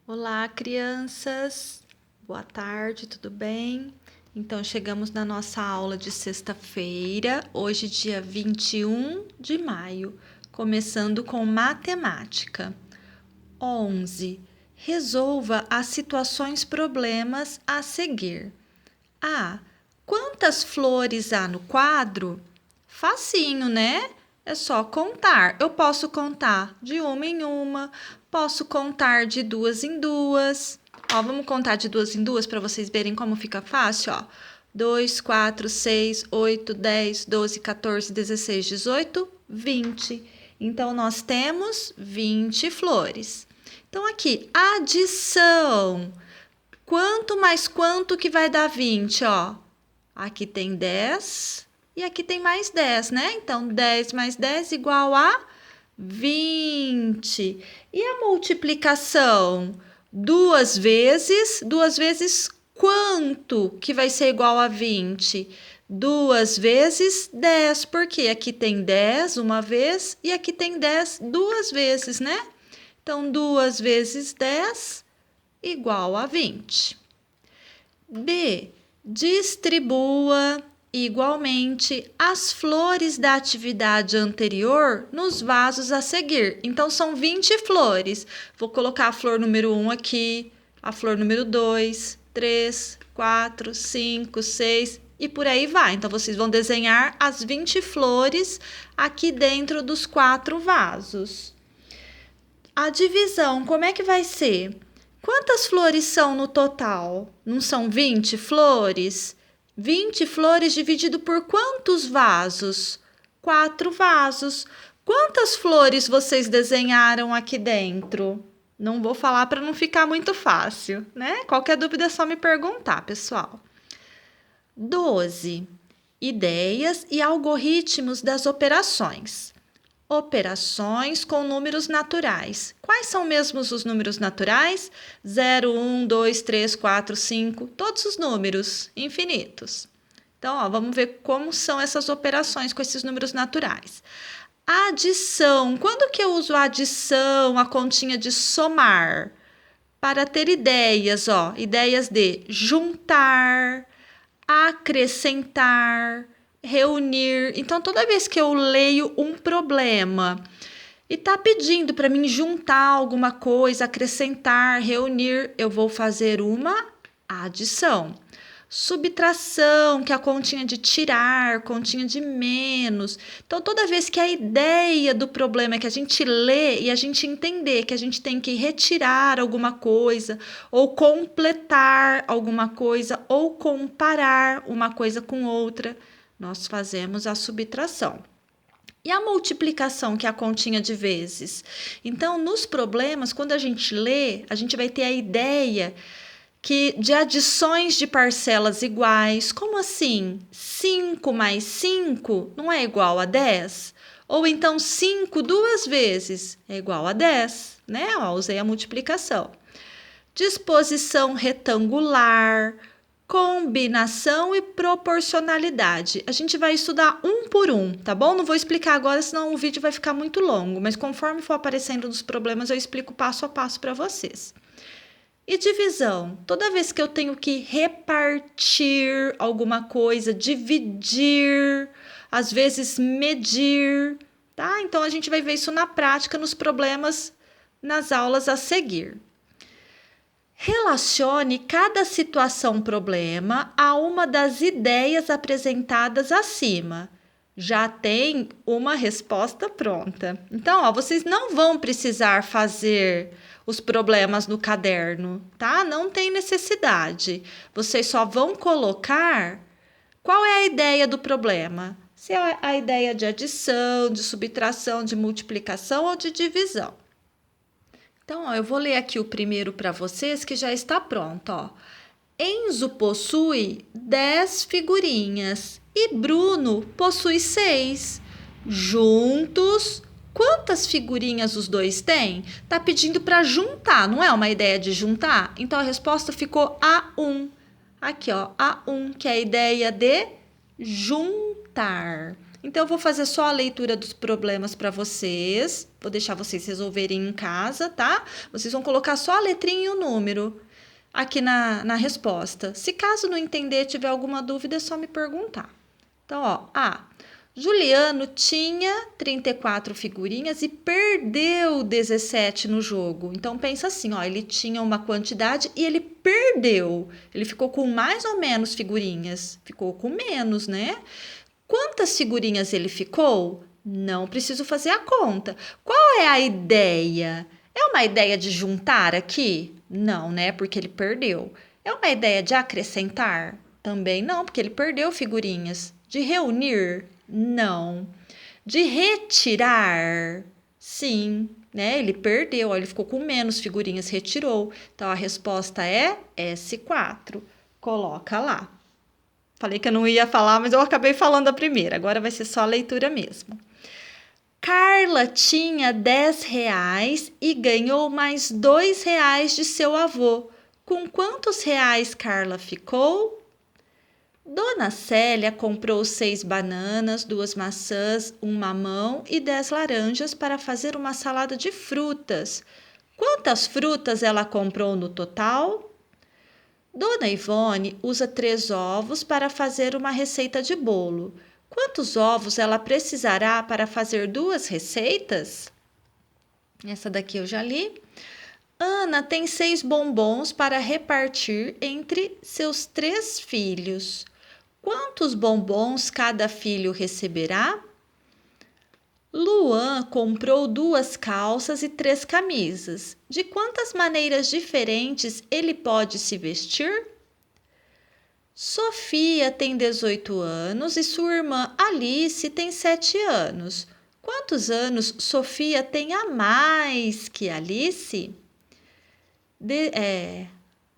Olá, crianças! Boa tarde, tudo bem? Então, chegamos na nossa aula de sexta-feira, hoje, dia 21 de maio, começando com matemática. 11. Resolva as situações problemas a seguir. A. Quantas flores há no quadro? Facinho, né? É só contar. Eu posso contar de uma em uma, posso contar de duas em duas. Ó, vamos contar de duas em duas para vocês verem como fica fácil, ó. 2, 4, 6, 8, 10, 12, 14, 16, 18, 20. Então, nós temos 20 flores. Então, aqui, adição. Quanto mais quanto que vai dar 20, ó? Aqui tem 10 e aqui tem mais 10, né? Então, 10 mais 10 igual a 20. E a multiplicação? Duas vezes quanto que vai ser igual a 20? Duas vezes 10, porque aqui tem 10 uma vez e aqui tem 10 duas vezes, né? Então, 2 vezes 10 igual a 20. B. Distribua igualmente as flores da atividade anterior nos vasos a seguir. Então, são 20 flores. Vou colocar a flor número 1 aqui, a flor número 2, 3, 4, 5, 6 e por aí vai. Então, vocês vão desenhar as 20 flores aqui dentro dos 4 vasos. A divisão, como é que vai ser? Quantas flores são no total? Não são 20 flores? 20 flores dividido por quantos vasos? 4 vasos. Quantas flores vocês desenharam aqui dentro? Não vou falar para não ficar muito fácil, né? Qualquer dúvida é só me perguntar, pessoal. 12. Ideias e algoritmos das operações. Operações com números naturais. Quais são mesmo os números naturais? 0, 1, 2, 3, 4, 5, todos os números infinitos. Então, ó, vamos ver como são essas operações com esses números naturais. Adição. Quando que eu uso a adição, a continha de somar? Para ter ideias, ó, ideias de juntar, acrescentar, reunir. Então, toda vez que eu leio um problema e está pedindo para mim juntar alguma coisa, acrescentar, reunir, eu vou fazer uma adição. Subtração, que é a continha de tirar, continha de menos. Então, toda vez que a ideia do problema é que a gente lê e a gente entender que a gente tem que retirar alguma coisa, ou completar alguma coisa, ou comparar uma coisa com outra, nós fazemos a subtração. E a multiplicação, que é a continha de vezes? Então, nos problemas, quando a gente lê, a gente vai ter a ideia de adições de parcelas iguais. Como assim? 5 mais 5 não é igual a 10? Ou então 5 duas vezes é igual a 10, né? Ó, usei a multiplicação. Disposição retangular, combinação e proporcionalidade. A gente vai estudar um por um, tá bom? Não vou explicar agora, senão o vídeo vai ficar muito longo, mas conforme for aparecendo nos problemas, eu explico passo a passo para vocês. E divisão? Toda vez que eu tenho que repartir alguma coisa, dividir, às vezes medir, tá? Então, a gente vai ver isso na prática, nos problemas, nas aulas a seguir. Relacione cada situação-problema a uma das ideias apresentadas acima. Já tem uma resposta pronta. Então, ó, vocês não vão precisar fazer os problemas no caderno, tá? Não tem necessidade. Vocês só vão colocar qual é a ideia do problema. Se é a ideia de adição, de subtração, de multiplicação ou de divisão. Então, ó, eu vou ler aqui o primeiro para vocês, que já está pronto, ó. Enzo possui 10 figurinhas e Bruno possui 6. Juntos, quantas figurinhas os dois têm? Tá pedindo para juntar, não é uma ideia de juntar? Então, a resposta ficou A1. Aqui, ó, A1, que é a ideia de juntar. Então, eu vou fazer só a leitura dos problemas para vocês. Vou deixar vocês resolverem em casa, tá? Vocês vão colocar só a letrinha e o número aqui na resposta. Se caso não entender, tiver alguma dúvida, é só me perguntar. Então, ó, Juliano tinha 34 figurinhas e perdeu 17 no jogo. Então, pensa assim, ó, ele tinha uma quantidade e ele perdeu. Ele ficou com mais ou menos figurinhas? Ficou com menos, né? Quantas figurinhas ele ficou? Não preciso fazer a conta. Qual é a ideia? É uma ideia de juntar aqui? Não, né? Porque ele perdeu. É uma ideia de acrescentar? Também não, porque ele perdeu figurinhas. De reunir? Não. De retirar? Sim, né? Ele perdeu, ele ficou com menos figurinhas, retirou. Então, a resposta é S4. Coloca lá. Falei que eu não ia falar, mas eu acabei falando a primeira. Agora vai ser só a leitura mesmo. Carla tinha 10 reais e ganhou mais 2 reais de seu avô. Com quantos reais Carla ficou? Dona Célia comprou 6 bananas, 2 maçãs, 1 mamão e 10 laranjas para fazer uma salada de frutas. Quantas frutas ela comprou no total? Dona Ivone usa 3 ovos para fazer uma receita de bolo. Quantos ovos ela precisará para fazer 2 receitas? Essa daqui eu já li. Ana tem 6 bombons para repartir entre seus 3 filhos. Quantos bombons cada filho receberá? Luan comprou 2 calças e 3 camisas. De quantas maneiras diferentes ele pode se vestir? Sofia tem 18 anos e sua irmã Alice tem 7 anos. Quantos anos Sofia tem a mais que Alice?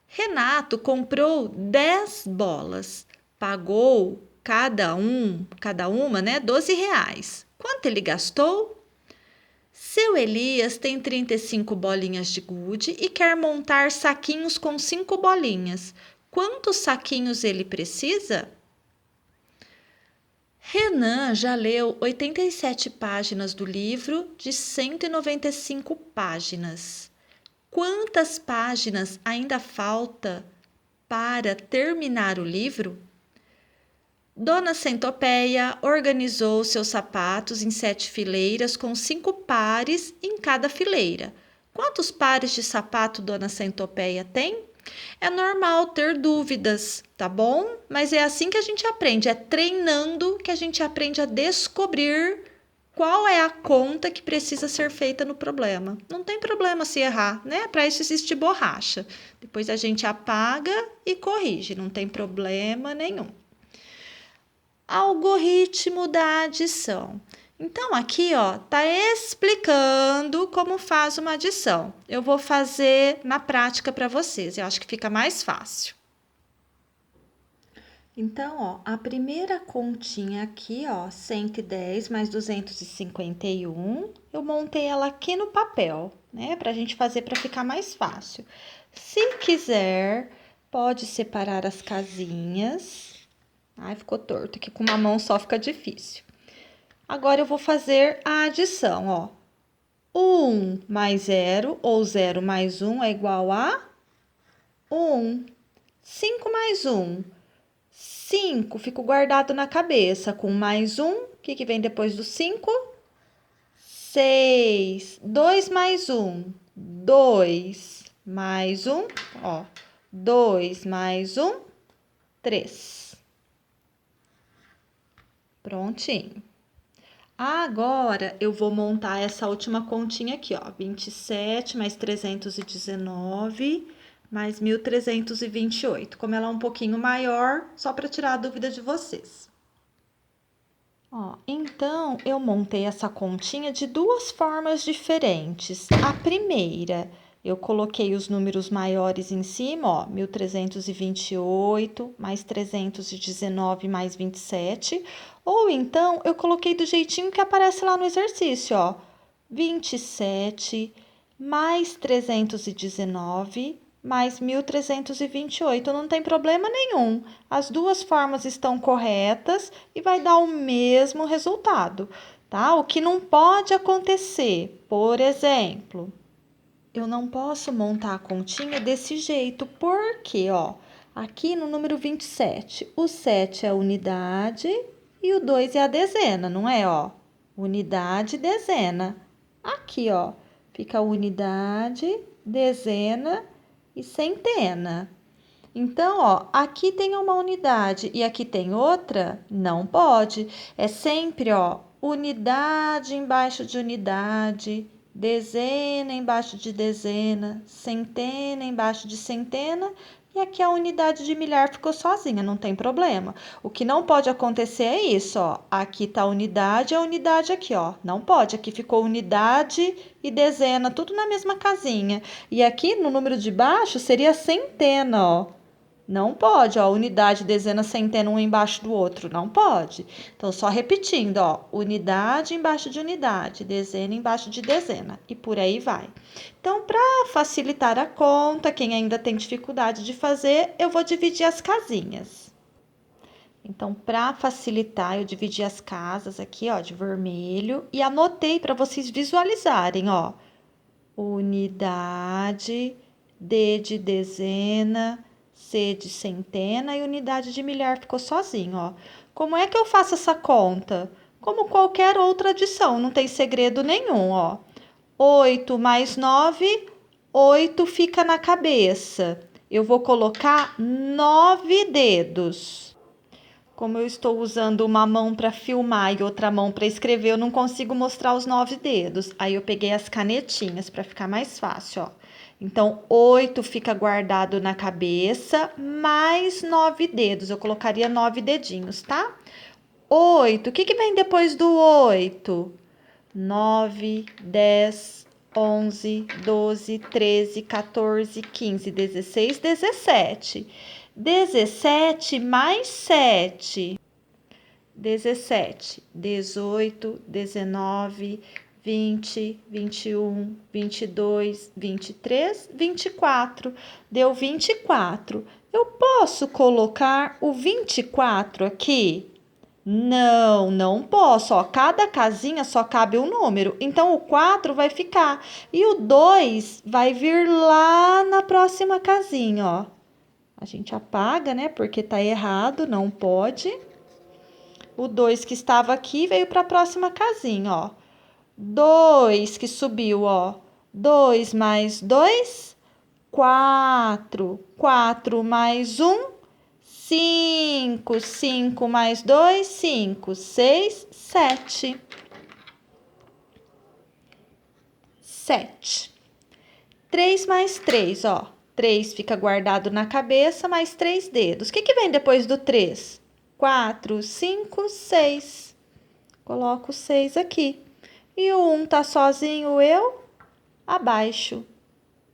Renato comprou 10 bolas. Pagou cada uma, né, 12 reais. Quanto ele gastou? Seu Elias tem 35 bolinhas de gude e quer montar saquinhos com 5 bolinhas. Quantos saquinhos ele precisa? Renan já leu 87 páginas do livro de 195 páginas. Quantas páginas ainda falta para terminar o livro? Dona Centopeia organizou seus sapatos em 7 fileiras com 5 pares em cada fileira. Quantos pares de sapato Dona Centopeia tem? É normal ter dúvidas, tá bom? Mas é assim que a gente aprende, é treinando que a gente aprende a descobrir qual é a conta que precisa ser feita no problema. Não tem problema se errar, né? Para isso existe borracha. Depois a gente apaga e corrige, não tem problema nenhum. Algoritmo da adição. Então, aqui, ó, tá explicando como faz uma adição. Eu vou fazer na prática para vocês, eu acho que fica mais fácil. Então, ó, a primeira continha aqui, ó, 110 mais 251, eu montei ela aqui no papel, né, pra gente fazer para ficar mais fácil. Se quiser, pode separar as casinhas. Ai, ficou torto, aqui com uma mão só fica difícil. Agora, eu vou fazer a adição, ó. 1 mais 0, ou 0 mais 1 é igual a 1. 5 mais 1. 5, fico guardado na cabeça. Com mais 1, o que vem depois do 5? 6. 2 mais 1. 2 mais 1, ó. 2 mais 1, 3. Prontinho. Agora, eu vou montar essa última continha aqui, ó. 27 mais 319 mais 1.328. Como ela é um pouquinho maior, só para tirar a dúvida de vocês. Ó, então, eu montei essa continha de 2 formas diferentes. A primeira, eu coloquei os números maiores em cima, ó, 1.328 mais 319 mais 27. Ou então, eu coloquei do jeitinho que aparece lá no exercício, ó. 27 mais 319 mais 1.328. Não tem problema nenhum. As duas formas estão corretas e vai dar o mesmo resultado, tá? O que não pode acontecer, por exemplo, eu não posso montar a continha desse jeito, porque, ó, aqui no número 27, o 7 é a unidade e o 2 é a dezena, não é, ó? Unidade, dezena. Aqui, ó, fica unidade, dezena e centena. Então, ó, aqui tem uma unidade e aqui tem outra? Não pode. É sempre, ó, unidade embaixo de unidade, dezena embaixo de dezena, centena embaixo de centena. E aqui a unidade de milhar ficou sozinha, não tem problema. O que não pode acontecer é isso, ó. Aqui tá a unidade aqui, ó. Não pode, aqui ficou unidade e dezena, tudo na mesma casinha. E aqui no número de baixo seria centena, ó. Não pode, ó, unidade, dezena, centena, um embaixo do outro, não pode. Então, só repetindo, ó, unidade embaixo de unidade, dezena embaixo de dezena, e por aí vai. Então, para facilitar a conta, quem ainda tem dificuldade de fazer, eu vou dividir as casinhas. Então, para facilitar, eu dividi as casas aqui, ó, de vermelho, e anotei para vocês visualizarem, ó, unidade, D de dezena, C de centena e unidade de milhar ficou sozinho, ó. Como é que eu faço essa conta? Como qualquer outra adição, não tem segredo nenhum, ó. 8 mais 9, 8 fica na cabeça. Eu vou colocar 9 dedos. Como eu estou usando uma mão para filmar e outra mão para escrever, eu não consigo mostrar os 9 dedos. Aí eu peguei as canetinhas para ficar mais fácil, ó. Então, 8 fica guardado na cabeça, mais 9 dedos. Eu colocaria 9 dedinhos, tá? 8. O que vem depois do 8? 9, 10, 11, 12, 13, 14, 15, 16, 17. 17 mais 7. 17, 18, 19, 20, 21, 22, 23, 24. Deu 24. Eu posso colocar o 24 aqui? Não, não posso. Ó, cada casinha só cabe um número. Então, o 4 vai ficar. E o 2 vai vir lá na próxima casinha, ó. A gente apaga, né? Porque tá errado, não pode. O 2 que estava aqui veio para a próxima casinha, ó. 2 que subiu, ó. 2 mais 2, 4. 4 mais 1, 5. 5 mais 2, 5. 6, 7. 7. 3 mais 3, ó. 3 fica guardado na cabeça, mais 3 dedos. O que vem depois do 3? 4, 5, 6. Coloco 6 aqui. E o 1 tá sozinho, eu abaixo.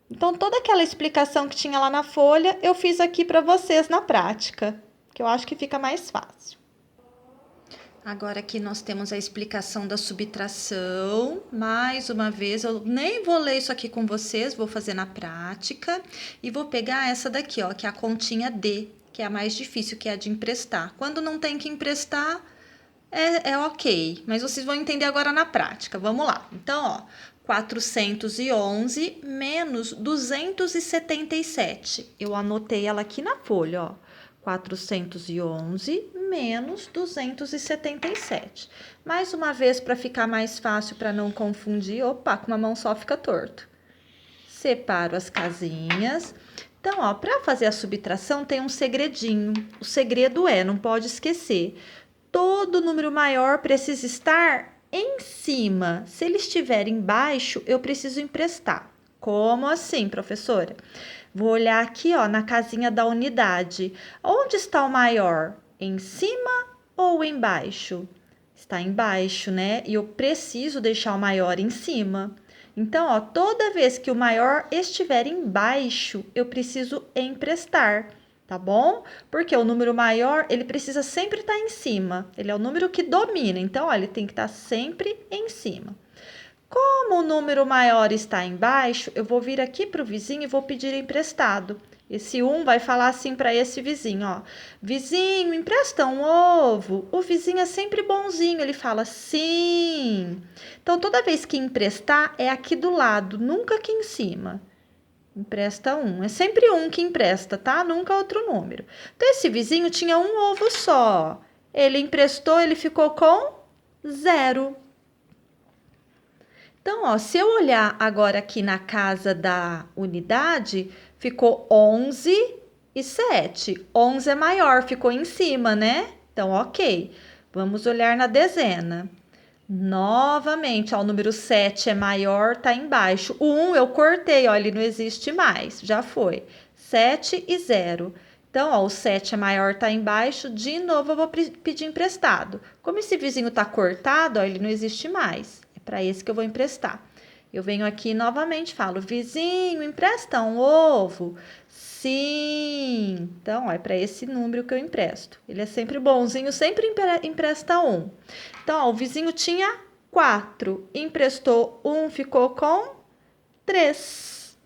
Então, toda aquela explicação que tinha lá na folha, eu fiz aqui para vocês na prática, que eu acho que fica mais fácil. Agora aqui nós temos a explicação da subtração. Mais uma vez, eu nem vou ler isso aqui com vocês, vou fazer na prática. E vou pegar essa daqui, ó, que é a continha D, que é a mais difícil, que é a de emprestar. Quando não tem que emprestar, é ok, mas vocês vão entender agora na prática. Vamos lá. Então, ó, 411 menos 277. Eu anotei ela aqui na folha, ó. 411 menos 277. Mais uma vez, para ficar mais fácil, para não confundir. Opa, com uma mão só fica torto. Separo as casinhas. Então, ó, para fazer a subtração tem um segredinho. O segredo é, não pode esquecer, todo número maior precisa estar em cima. Se ele estiver embaixo, eu preciso emprestar. Como assim, professora? Vou olhar aqui, ó, na casinha da unidade. Onde está o maior? Em cima ou embaixo? Está embaixo, né? E eu preciso deixar o maior em cima. Então, ó, toda vez que o maior estiver embaixo, eu preciso emprestar, tá bom? Porque o número maior, ele precisa sempre estar em cima. Ele é o número que domina. Então, ó, ele tem que estar sempre em cima. Como o número maior está embaixo, eu vou vir aqui para o vizinho e vou pedir emprestado. Esse 1 vai falar assim para esse vizinho, ó. Vizinho, empresta um ovo. O vizinho é sempre bonzinho, ele fala sim. Então, toda vez que emprestar, é aqui do lado, nunca aqui em cima. Empresta um. É sempre um que empresta, tá? Nunca outro número. Então, esse vizinho tinha um ovo só. Ele emprestou, ele ficou com 0. Então, ó, se eu olhar agora aqui na casa da unidade, ficou 11 e 7. 11 é maior, ficou em cima, né? Então, ok. Vamos olhar na dezena. Novamente, ó, o número 7 é maior, tá embaixo. O 1 eu cortei, ó, ele não existe mais, já foi. 7 e 0. Então, ó, o 7 é maior, tá embaixo. De novo, eu vou pedir emprestado. Como esse vizinho tá cortado, ó, ele não existe mais. É para esse que eu vou emprestar. Eu venho aqui novamente, falo, vizinho, empresta um ovo? Sim. Então, ó, é para esse número que eu empresto. Ele é sempre bonzinho, sempre empresta um. Então, ó, o vizinho tinha 4, emprestou 1, ficou com 3.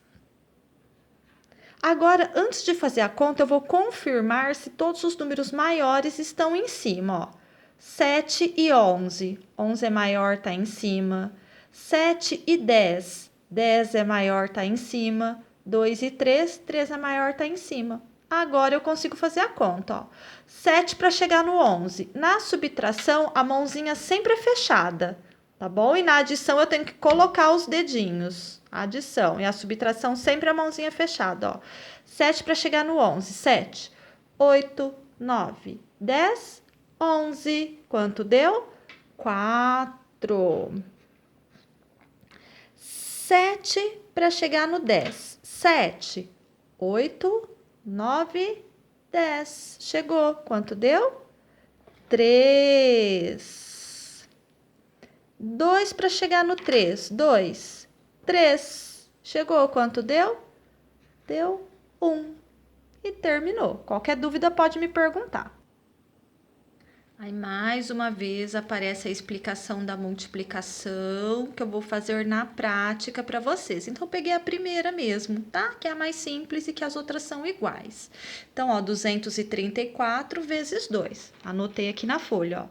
Agora, antes de fazer a conta, eu vou confirmar se todos os números maiores estão em cima, ó. 7 e 11. 11 é maior, tá em cima. 7 e 10. 10 é maior, tá em cima. 2 e 3. 3 é maior, tá em cima. Agora eu consigo fazer a conta, ó. 7 para chegar no 11. Na subtração, a mãozinha sempre é fechada, tá bom? E na adição eu tenho que colocar os dedinhos. Adição. E a subtração sempre a mãozinha fechada, ó. 7 para chegar no 11. 7, 8, 9, 10, 11. Quanto deu? 4. 7 para chegar no 10. 7, 8, 9, 10. Chegou. Quanto deu? 3. 2 para chegar no 3. 2, 3. Chegou. Quanto deu? Deu 1. E terminou. Qualquer dúvida pode me perguntar. Aí, mais uma vez, aparece a explicação da multiplicação que eu vou fazer na prática para vocês. Então, eu peguei a primeira mesmo, tá? Que é a mais simples e que as outras são iguais. Então, ó, 234 vezes 2. Anotei aqui na folha, ó.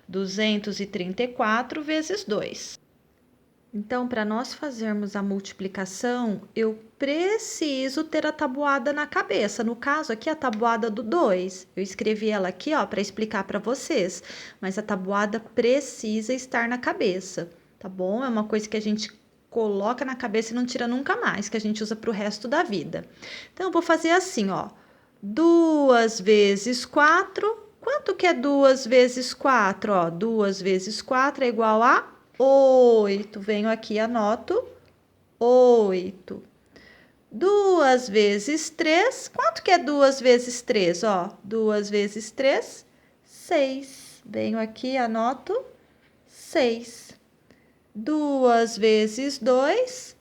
234 vezes 2. Então, para nós fazermos a multiplicação, eu preciso ter a tabuada na cabeça. No caso aqui, a tabuada do 2. Eu escrevi ela aqui, ó, para explicar para vocês. Mas a tabuada precisa estar na cabeça, tá bom? É uma coisa que a gente coloca na cabeça e não tira nunca mais, que a gente usa para o resto da vida. Então, eu vou fazer assim, ó. 2 vezes 4. Quanto que é 2 vezes 4? Ó, 2 vezes 4 é igual a 8. Venho aqui, anoto 8. 2 vezes 3. Quanto que é 2 vezes 3? Ó, 2 vezes 3, 6. Venho aqui, anoto 6. 2 vezes 2.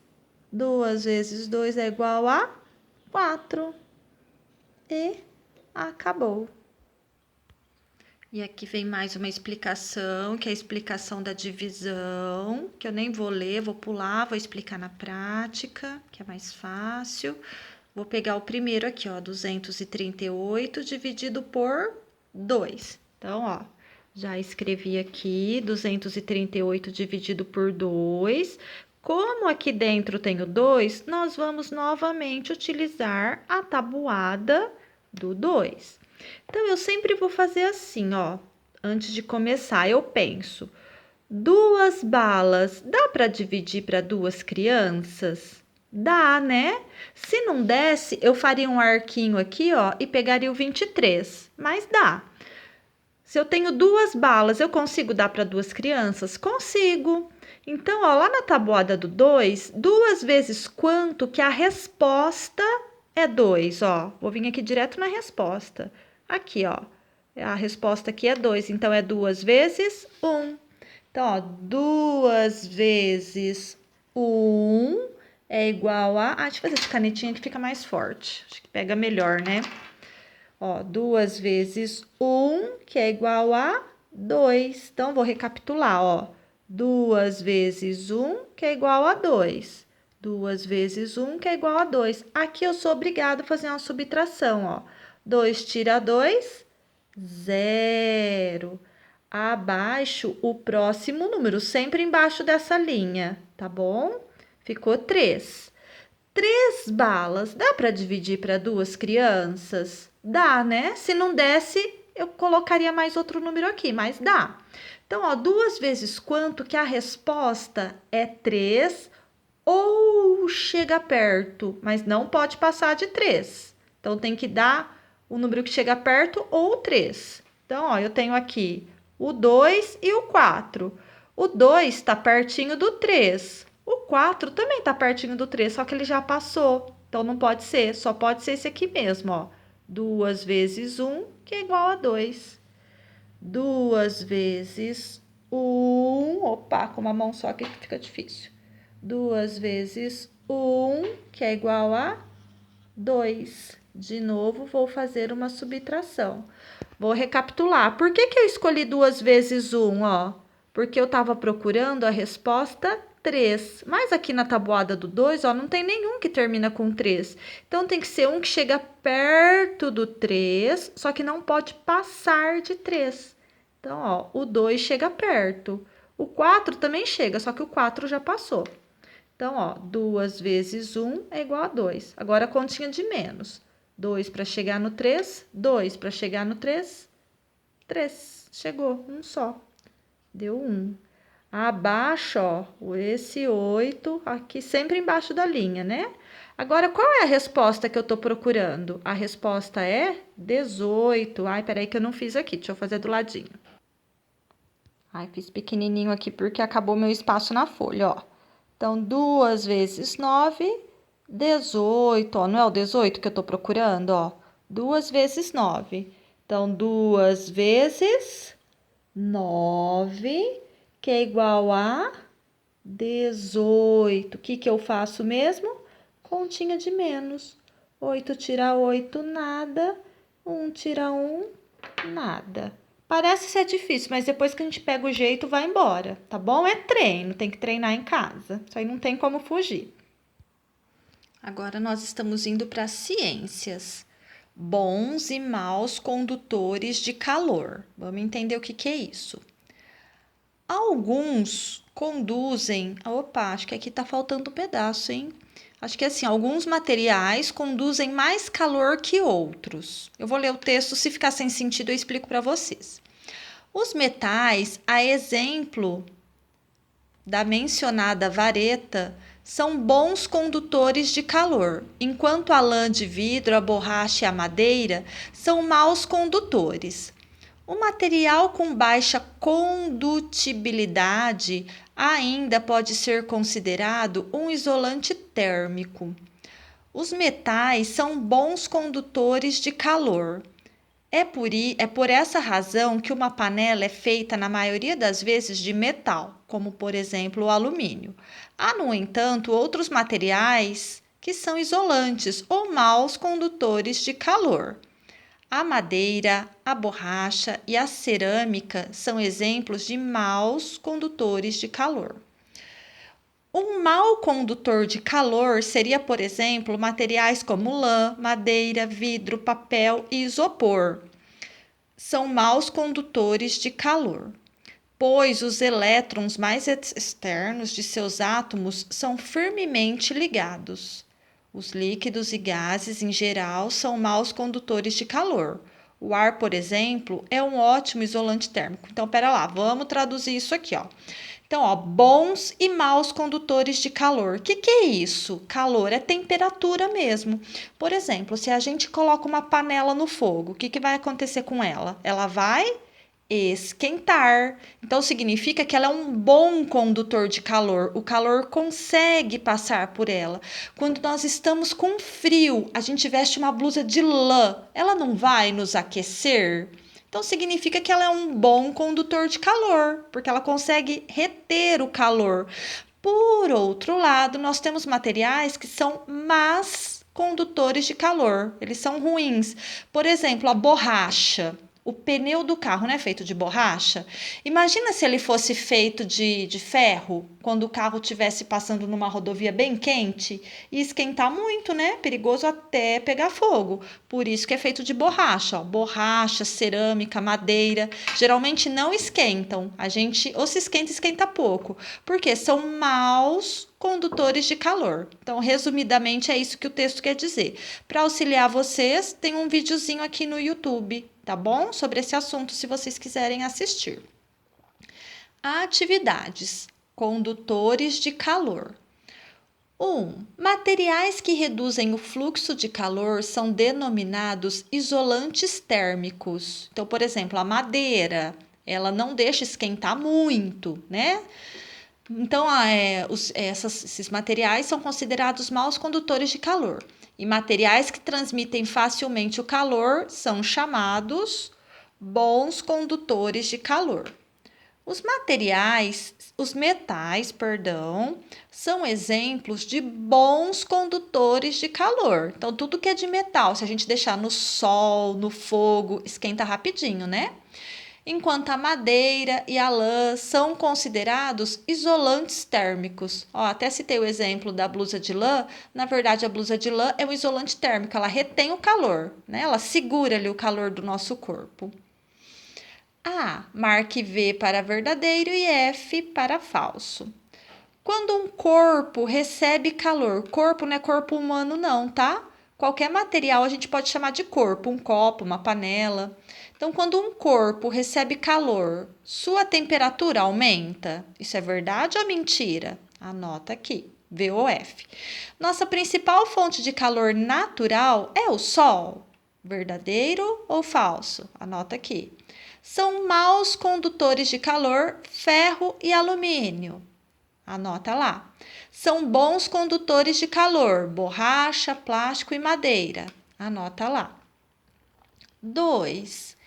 2 vezes 2 é igual a 4. E acabou. E aqui vem mais uma explicação, que é a explicação da divisão, que eu nem vou ler, vou pular, vou explicar na prática, que é mais fácil. Vou pegar o primeiro aqui, ó, 238 dividido por 2. Então, ó, já escrevi aqui, 238 dividido por 2. Como aqui dentro tem o 2, nós vamos novamente utilizar a tabuada do 2. Então, eu sempre vou fazer assim, ó. Antes de começar, eu penso: 2 balas, dá para dividir para 2 crianças? Dá, né? Se não desse, eu faria um arquinho aqui, ó, e pegaria o 23, mas dá. Se eu tenho 2 balas, eu consigo dar para 2 crianças? Consigo. Então, ó, lá na tabuada do 2, 2 vezes quanto que a resposta é 2, ó. Vou vir aqui direto na resposta. Aqui, ó, a resposta aqui é 2, então é 2 vezes 1. Então, ó, 2 vezes 1 é igual a... deixa eu fazer essa canetinha que fica mais forte. Acho que pega melhor, né? Ó, 2 vezes 1, que é igual a 2. Então, vou recapitular, ó. 2 vezes 1, que é igual a 2. 2 vezes 1, que é igual a 2. Aqui eu sou obrigado a fazer uma subtração, ó. 2 tira 2, 0. Abaixo, o próximo número, sempre embaixo dessa linha, tá bom? Ficou 3. 3 balas, dá para dividir para 2 crianças? Dá, né? Se não desse, eu colocaria mais outro número aqui, mas dá. Então, ó, 2 vezes quanto que a resposta é 3 ou chega perto, mas não pode passar de 3. Então, tem que dar o número que chega perto ou 3. Então, ó, eu tenho aqui o 2 e o 4. O 2 está pertinho do 3. O 4 também está pertinho do 3, só que ele já passou. Então, não pode ser, só pode ser esse aqui mesmo, ó. 2 vezes 1, que é igual a 2. 2 vezes 1... Opa, com uma mão só aqui que fica difícil. 2 vezes 1, que é igual a 2. De novo, vou fazer uma subtração. Vou recapitular. Por que eu escolhi 2 vezes 1, ó? Porque eu estava procurando a resposta 3. Mas aqui na tabuada do 2, ó, não tem nenhum que termina com 3. Então, tem que ser um que chega perto do 3, só que não pode passar de 3. Então, ó, o 2 chega perto. O 4 também chega, só que o 4 já passou. Então, ó, 2 vezes 1 é igual a 2. Agora, a continha de menos. 2 para chegar no 3, 2 para chegar no 3, 3. Chegou, um só. Deu 1. Abaixo, ó, esse 8, aqui sempre embaixo da linha, né? Agora, qual é a resposta que eu tô procurando? A resposta é 18. Ai, peraí que eu não fiz aqui, deixa eu fazer do ladinho. Ai, fiz pequenininho aqui porque acabou meu espaço na folha, ó. Então, 2 vezes 9, 18, ó. Não é o 18 que eu tô procurando, ó. 2 vezes 9. Então, 2 vezes 9, que é igual a 18. O que eu faço mesmo? Continha de menos. 8 tira 8, nada. 1 tira 1, nada. Parece ser difícil, mas depois que a gente pega o jeito, vai embora, tá bom? É treino, tem que treinar em casa. Isso aí não tem como fugir. Agora nós estamos indo para ciências. Bons e maus condutores de calor. Vamos entender o que é isso. Alguns conduzem... Opa, acho que aqui tá faltando um pedaço, hein? Acho que assim, alguns materiais conduzem mais calor que outros. Eu vou ler o texto, se ficar sem sentido eu explico para vocês. Os metais, a exemplo da mencionada vareta, são bons condutores de calor, enquanto a lã de vidro, a borracha e a madeira são maus condutores. O material com baixa condutibilidade ainda pode ser considerado um isolante térmico. Os metais são bons condutores de calor. É por essa razão que uma panela é feita, na maioria das vezes, de metal, como, por exemplo, o alumínio. Há, no entanto, outros materiais que são isolantes ou maus condutores de calor. A madeira, a borracha e a cerâmica são exemplos de maus condutores de calor. Um mau condutor de calor seria, por exemplo, materiais como lã, madeira, vidro, papel e isopor. São maus condutores de calor, pois os elétrons mais externos de seus átomos são firmemente ligados. Os líquidos e gases, em geral, são maus condutores de calor. O ar, por exemplo, é um ótimo isolante térmico. Então, pera lá, vamos traduzir isso aqui, ó. Então, ó, bons e maus condutores de calor. O que é isso? Calor é temperatura mesmo. Por exemplo, se a gente coloca uma panela no fogo, o que vai acontecer com ela? Ela vai esquentar. Então, significa que ela é um bom condutor de calor. O calor consegue passar por ela. Quando nós estamos com frio, a gente veste uma blusa de lã. Ela não vai nos aquecer? Então, significa que ela é um bom condutor de calor, porque ela consegue reter o calor. Por outro lado, nós temos materiais que são más condutores de calor. Eles são ruins. Por exemplo, a borracha. O pneu do carro não é feito de borracha? Imagina se ele fosse feito de ferro, quando o carro estivesse passando numa rodovia bem quente e esquentar muito, né? Perigoso até pegar fogo. Por isso que é feito de borracha, ó. Borracha, cerâmica, madeira, geralmente não esquentam. A gente ou se esquenta, esquenta pouco, porque são maus condutores de calor. Então, resumidamente, é isso que o texto quer dizer. Para auxiliar vocês, tem um videozinho aqui no YouTube, tá bom? Sobre esse assunto, se vocês quiserem assistir. Atividades: condutores de calor. 1. Materiais que reduzem o fluxo de calor são denominados isolantes térmicos. Então, por exemplo, a madeira, ela não deixa esquentar muito, né? Então, esses materiais são considerados maus condutores de calor. E materiais que transmitem facilmente o calor são chamados bons condutores de calor. Os metais, são exemplos de bons condutores de calor. Então, tudo que é de metal, se a gente deixar no sol, no fogo, esquenta rapidinho, né? Enquanto a madeira e a lã são considerados isolantes térmicos. Ó, até citei o exemplo da blusa de lã. Na verdade, a blusa de lã é um isolante térmico, ela retém o calor, né? Ela segura ali o calor do nosso corpo. A, marque V para verdadeiro e F para falso. Quando um corpo recebe calor, corpo não é corpo humano não, tá? Qualquer material a gente pode chamar de corpo, um copo, uma panela. Então, quando um corpo recebe calor, sua temperatura aumenta? Isso é verdade ou mentira? Anota aqui, VOF. Nossa principal fonte de calor natural é o Sol. Verdadeiro ou falso? Anota aqui. São maus condutores de calor ferro e alumínio. Anota lá. São bons condutores de calor borracha, plástico e madeira. Anota lá. 2.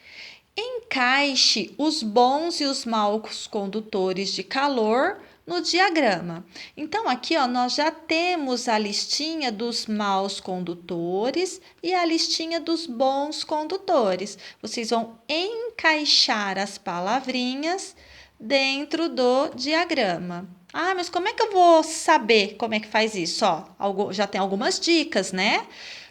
Encaixe os bons e os maus condutores de calor no diagrama. Então, aqui ó, nós já temos a listinha dos maus condutores e a listinha dos bons condutores. Vocês vão encaixar as palavrinhas dentro do diagrama. Ah, mas como é que eu vou saber como é que faz isso? Ó, já tem algumas dicas, né?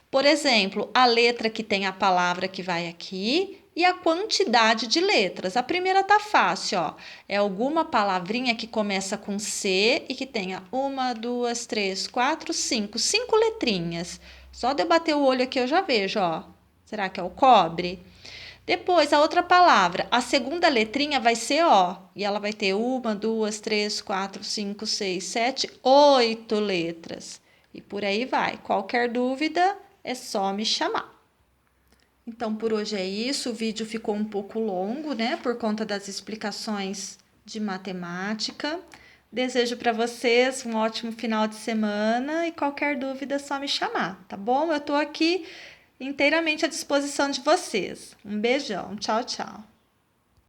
Por exemplo, a letra que tem a palavra que vai aqui e a quantidade de letras. A primeira tá fácil, ó. É alguma palavrinha que começa com C e que tenha 1, 2, 3, 4, 5. 5 letrinhas. Só de eu bater o olho aqui eu já vejo, ó. Será que é o cobre? Depois, a outra palavra, a segunda letrinha vai ser O. E ela vai ter 1, 2, 3, 4, 5, 6, 7, 8 letras. E por aí vai. Qualquer dúvida, é só me chamar. Então, por hoje é isso. O vídeo ficou um pouco longo, né? Por conta das explicações de matemática. Desejo para vocês um ótimo final de semana e qualquer dúvida é só me chamar, tá bom? Eu tô aqui inteiramente à disposição de vocês. Um beijão. Tchau, tchau.